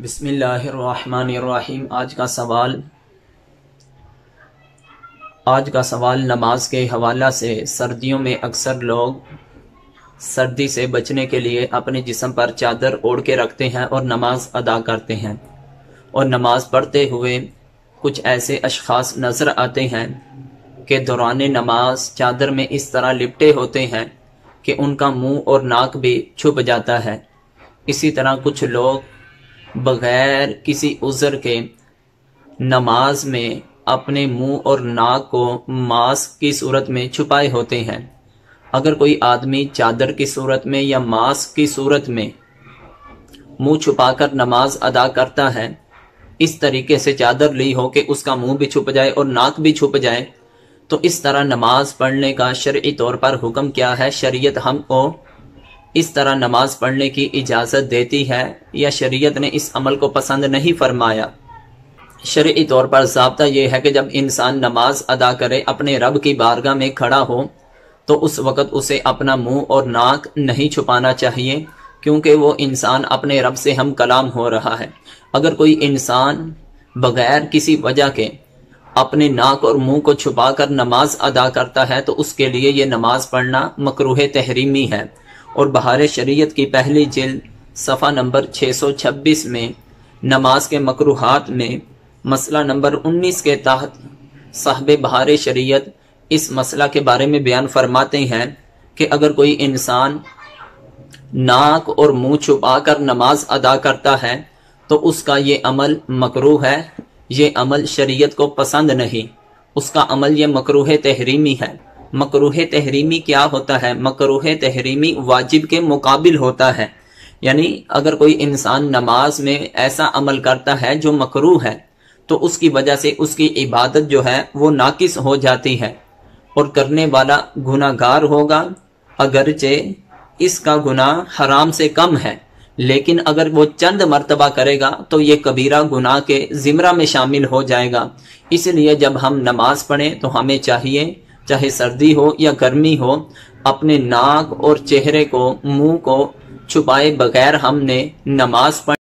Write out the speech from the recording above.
بسم اللہ الرحمن الرحیم۔ آج کا سوال نماز کے حوالہ سے۔ سردیوں میں اکثر لوگ سردی سے بچنے کے لیے اپنے جسم پر چادر اوڑھ کے رکھتے ہیں اور نماز ادا کرتے ہیں، اور نماز پڑھتے ہوئے کچھ ایسے اشخاص نظر آتے ہیں کہ دوران نماز چادر میں اس طرح لپٹے ہوتے ہیں کہ ان کا منہ اور ناک بھی چھپ جاتا ہے۔ اسی طرح کچھ لوگ بغیر کسی عذر کے نماز میں اپنے منہ اور ناک کو ماسک کی صورت میں چھپائے ہوتے ہیں۔ اگر کوئی آدمی چادر کی صورت میں یا ماسک کی صورت میں منہ چھپا کر نماز ادا کرتا ہے، اس طریقے سے چادر لی ہو کہ اس کا منہ بھی چھپ جائے اور ناک بھی چھپ جائے، تو اس طرح نماز پڑھنے کا شرعی طور پر حکم کیا ہے؟ شریعت ہم کو اس طرح نماز پڑھنے کی اجازت دیتی ہے یا شریعت نے اس عمل کو پسند نہیں فرمایا؟ شرعی طور پر ضابطہ یہ ہے کہ جب انسان نماز ادا کرے، اپنے رب کی بارگاہ میں کھڑا ہو، تو اس وقت اسے اپنا منہ اور ناک نہیں چھپانا چاہیے، کیونکہ وہ انسان اپنے رب سے ہم کلام ہو رہا ہے۔ اگر کوئی انسان بغیر کسی وجہ کے اپنے ناک اور منہ کو چھپا کر نماز ادا کرتا ہے تو اس کے لیے یہ نماز پڑھنا مکروہ تحریمی ہے، اور بہار شریعت کی پہلی جلد صفحہ نمبر 626 میں نماز کے مکروہات میں مسئلہ نمبر 19 کے تحت صاحب بہار شریعت اس مسئلہ کے بارے میں بیان فرماتے ہیں کہ اگر کوئی انسان ناک اور منہ چھپا کر نماز ادا کرتا ہے تو اس کا یہ عمل مکروہ ہے، یہ عمل شریعت کو پسند نہیں، اس کا عمل یہ مکروہ تحریمی ہے۔ مکروہ تحریمی کیا ہوتا ہے؟ مکروہ تحریمی واجب کے مقابل ہوتا ہے، یعنی اگر کوئی انسان نماز میں ایسا عمل کرتا ہے جو مکروہ ہے تو اس کی وجہ سے اس کی عبادت جو ہے وہ ناقص ہو جاتی ہے، اور کرنے والا گناہ گار ہوگا، اگرچہ اس کا گناہ حرام سے کم ہے، لیکن اگر وہ چند مرتبہ کرے گا تو یہ کبیرہ گناہ کے زمرہ میں شامل ہو جائے گا۔ اس لیے جب ہم نماز پڑھیں تو ہمیں چاہیے، چاہے سردی ہو یا گرمی ہو، اپنے ناک اور چہرے کو، منہ کو چھپائے بغیر ہم نے نماز پڑھیں۔